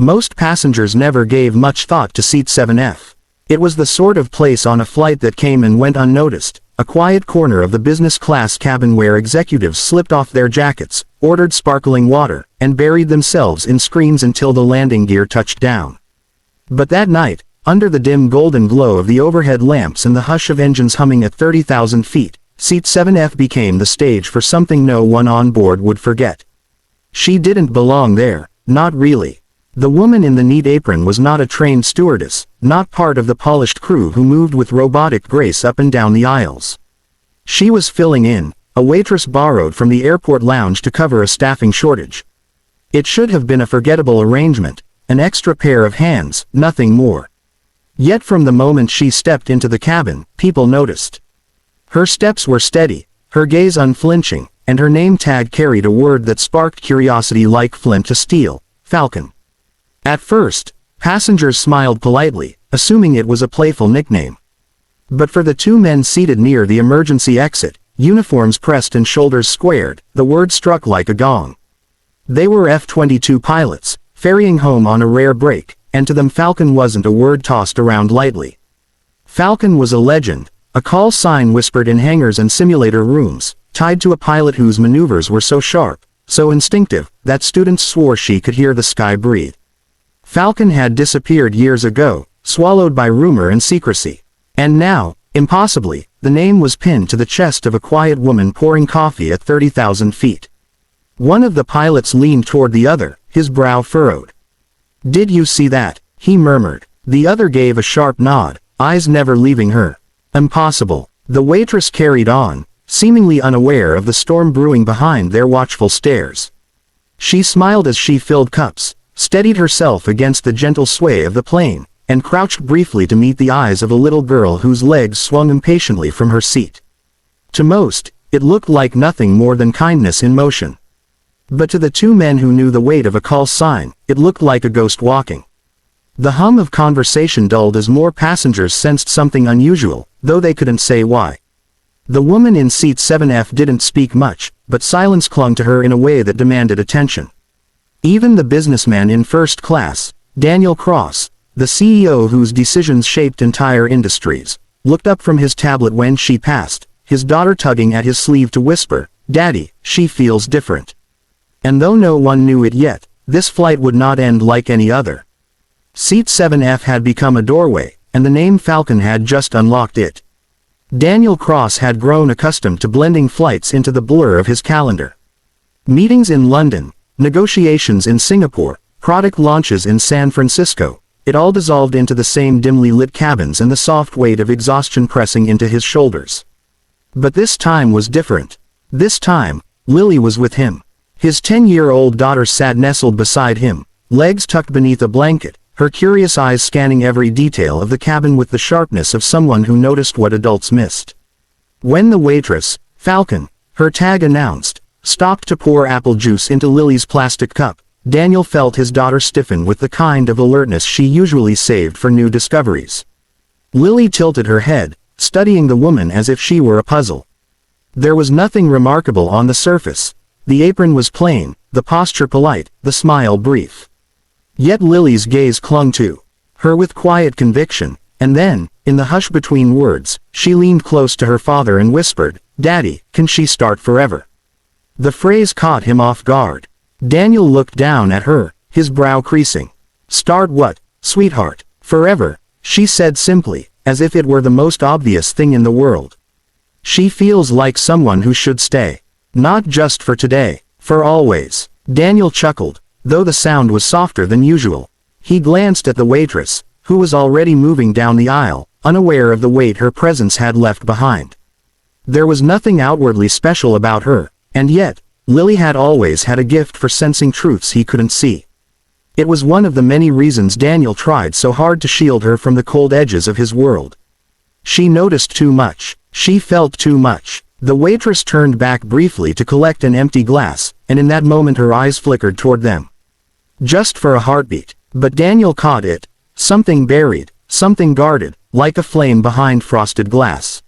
Most passengers never gave much thought to Seat 7F. It was the sort of place on a flight that came and went unnoticed, a quiet corner of the business class cabin where executives slipped off their jackets, ordered sparkling water, and buried themselves in screens until the landing gear touched down. But that night, under the dim golden glow of the overhead lamps and the hush of engines humming at 30,000 feet, Seat 7F became the stage for something no one on board would forget. She didn't belong there, not really. The woman in the neat apron was not a trained stewardess, not part of the polished crew who moved with robotic grace up and down the aisles. She was filling in, a waitress borrowed from the airport lounge to cover a staffing shortage. It should have been a forgettable arrangement, an extra pair of hands, nothing more. Yet from the moment she stepped into the cabin, people noticed. Her steps were steady, her gaze unflinching, and her name tag carried a word that sparked curiosity like flint to steel: Falcon. At first, passengers smiled politely, assuming it was a playful nickname. But for the two men seated near the emergency exit, uniforms pressed and shoulders squared, the word struck like a gong. They were F-22 pilots, ferrying home on a rare break, and to them Falcon wasn't a word tossed around lightly. Falcon was a legend, a call sign whispered in hangars and simulator rooms, tied to a pilot whose maneuvers were so sharp, so instinctive, that students swore she could hear the sky breathe. Falcon had disappeared years ago, swallowed by rumor and secrecy. And now, impossibly, the name was pinned to the chest of a quiet woman pouring coffee at 30,000 feet. One of the pilots leaned toward the other, his brow furrowed. "Did you see that?" he murmured. The other gave a sharp nod, eyes never leaving her. "Impossible." The waitress carried on, seemingly unaware of the storm brewing behind their watchful stares. She smiled as she filled cups, steadied herself against the gentle sway of the plane, and crouched briefly to meet the eyes of a little girl whose legs swung impatiently from her seat. To most, it looked like nothing more than kindness in motion. But to the two men who knew the weight of a call sign, it looked like a ghost walking. The hum of conversation dulled as more passengers sensed something unusual, though they couldn't say why. The woman in seat 7F didn't speak much, but silence clung to her in a way that demanded attention. Even the businessman in first class, Daniel Cross, the CEO whose decisions shaped entire industries, looked up from his tablet when she passed, his daughter tugging at his sleeve to whisper, "Daddy, she feels different." And though no one knew it yet, this flight would not end like any other. Seat 7F had become a doorway, and the name Falcon had just unlocked it. Daniel Cross had grown accustomed to blending flights into the blur of his calendar. Meetings in London, negotiations in Singapore, product launches in San Francisco, it all dissolved into the same dimly lit cabins and the soft weight of exhaustion pressing into his shoulders. But this time was different. This time, Lily was with him. His 10-year-old daughter sat nestled beside him, legs tucked beneath a blanket, her curious eyes scanning every detail of the cabin with the sharpness of someone who noticed what adults missed. When the waitress, Falcon, her tag announced, stopped to pour apple juice into Lily's plastic cup, Daniel felt his daughter stiffen with the kind of alertness she usually saved for new discoveries. Lily tilted her head, studying the woman as if she were a puzzle. There was nothing remarkable on the surface. The apron was plain, the posture polite, the smile brief. Yet Lily's gaze clung to her with quiet conviction, and then, in the hush between words, she leaned close to her father and whispered, "Daddy, can she start forever?" The phrase caught him off guard. Daniel looked down at her, his brow creasing. "Start what, sweetheart?" "Forever," she said simply, as if it were the most obvious thing in the world. "She feels like someone who should stay. Not just for today, for always." Daniel chuckled, though the sound was softer than usual. He glanced at the waitress, who was already moving down the aisle, unaware of the weight her presence had left behind. There was nothing outwardly special about her, and yet, Lily had always had a gift for sensing truths he couldn't see. It was one of the many reasons Daniel tried so hard to shield her from the cold edges of his world. She noticed too much. She felt too much. The waitress turned back briefly to collect an empty glass, and in that moment her eyes flickered toward them. Just for a heartbeat. But Daniel caught it. Something buried, something guarded, like a flame behind frosted glass.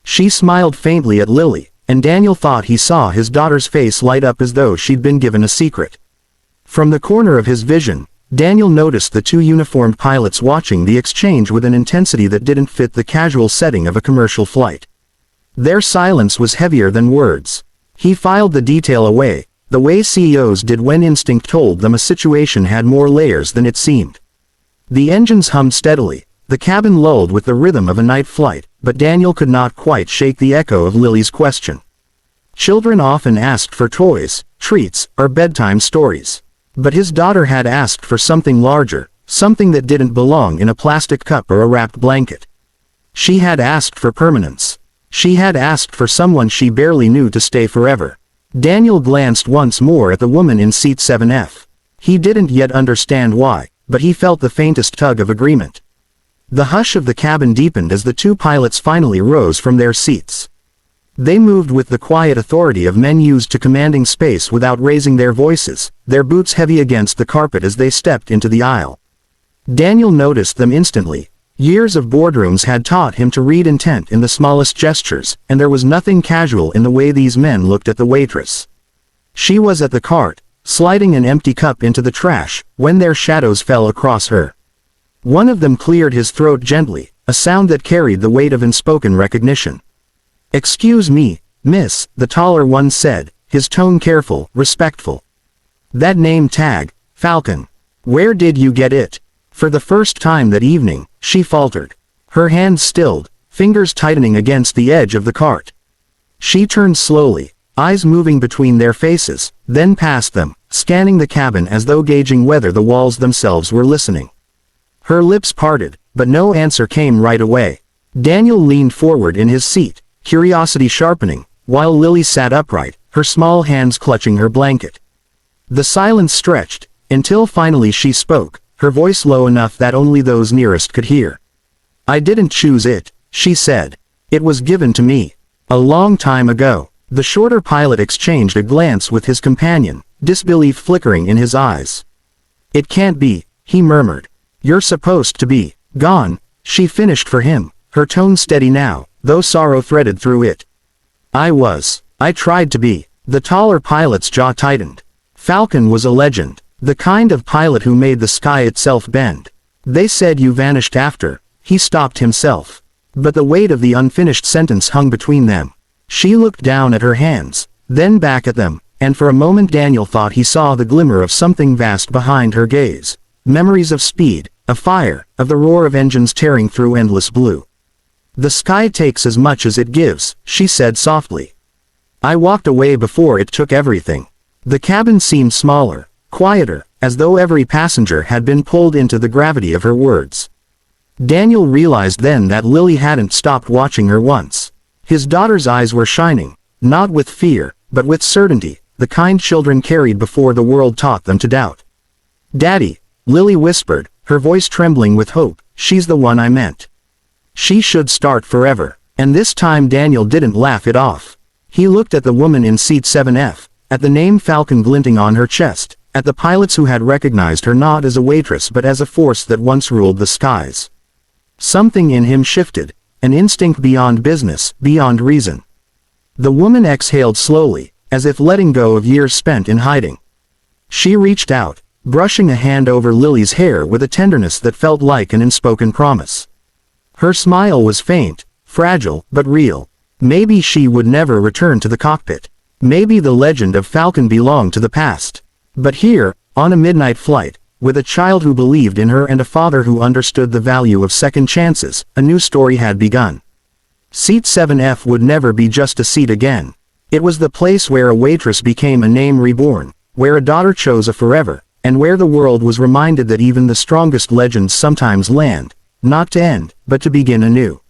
She smiled faintly at Lily, and Daniel thought he saw his daughter's face light up as though she'd been given a secret. From the corner of his vision, Daniel noticed the two uniformed pilots watching the exchange with an intensity that didn't fit the casual setting of a commercial flight. Their silence was heavier than words. He filed the detail away, the way CEOs did when instinct told them a situation had more layers than it seemed. The engines hummed steadily, the cabin lulled with the rhythm of a night flight, but Daniel could not quite shake the echo of Lily's question. Children often asked for toys, treats, or bedtime stories. But his daughter had asked for something larger, something that didn't belong in a plastic cup or a wrapped blanket. She had asked for permanence. She had asked for someone she barely knew to stay forever. Daniel glanced once more at the woman in seat 7F. He didn't yet understand why, but he felt the faintest tug of agreement. The hush of the cabin deepened as the two pilots finally rose from their seats. They moved with the quiet authority of men used to commanding space without raising their voices, their boots heavy against the carpet as they stepped into the aisle. Daniel noticed them instantly. Years of boardrooms had taught him to read intent in the smallest gestures, and there was nothing casual in the way these men looked at the waitress. She was at the cart, sliding an empty cup into the trash, when their shadows fell across her. One of them cleared his throat gently, a sound that carried the weight of unspoken recognition. "Excuse me, miss," the taller one said, his tone careful, respectful. "That name tag, Falcon. Where did you get it?" For the first time that evening, she faltered. Her hands stilled, fingers tightening against the edge of the cart. She turned slowly, eyes moving between their faces, then past them, scanning the cabin as though gauging whether the walls themselves were listening. Her lips parted, but no answer came right away. Daniel leaned forward in his seat, curiosity sharpening, while Lily sat upright, her small hands clutching her blanket. The silence stretched, until finally she spoke, her voice low enough that only those nearest could hear. "I didn't choose it," she said. "It was given to me. A long time ago." The shorter pilot exchanged a glance with his companion, disbelief flickering in his eyes. "It can't be," he murmured. "You're supposed to be gone," she finished for him, her tone steady now, though sorrow threaded through it. I tried to be." The taller pilot's jaw tightened. Falcon was a legend, the kind of pilot who made the sky itself bend. "They said you vanished after," he stopped himself. But the weight of the unfinished sentence hung between them. She looked down at her hands, then back at them, and for a moment Daniel thought he saw the glimmer of something vast behind her gaze. Memories of speed, of fire, of the roar of engines tearing through endless blue. "The sky takes as much as it gives," she said softly. "I walked away before it took everything." The cabin seemed smaller, quieter, as though every passenger had been pulled into the gravity of her words. Daniel realized then that Lily hadn't stopped watching her once. His daughter's eyes were shining, not with fear, but with certainty, the kind children carried before the world taught them to doubt. "Daddy," Lily whispered, her voice trembling with hope, "she's the one I meant. She should start forever." And this time Daniel didn't laugh it off. He looked at the woman in seat 7F, at the name Falcon glinting on her chest, at the pilots who had recognized her not as a waitress but as a force that once ruled the skies. Something in him shifted, an instinct beyond business, beyond reason. The woman exhaled slowly, as if letting go of years spent in hiding. She reached out, brushing a hand over Lily's hair with a tenderness that felt like an unspoken promise. Her smile was faint, fragile, but real. Maybe she would never return to the cockpit. Maybe the legend of Falcon belonged to the past. But here, on a midnight flight, with a child who believed in her and a father who understood the value of second chances, a new story had begun. Seat 7F would never be just a seat again. It was the place where a waitress became a name reborn, where a daughter chose a forever, and where the world was reminded that even the strongest legends sometimes land, not to end, but to begin anew.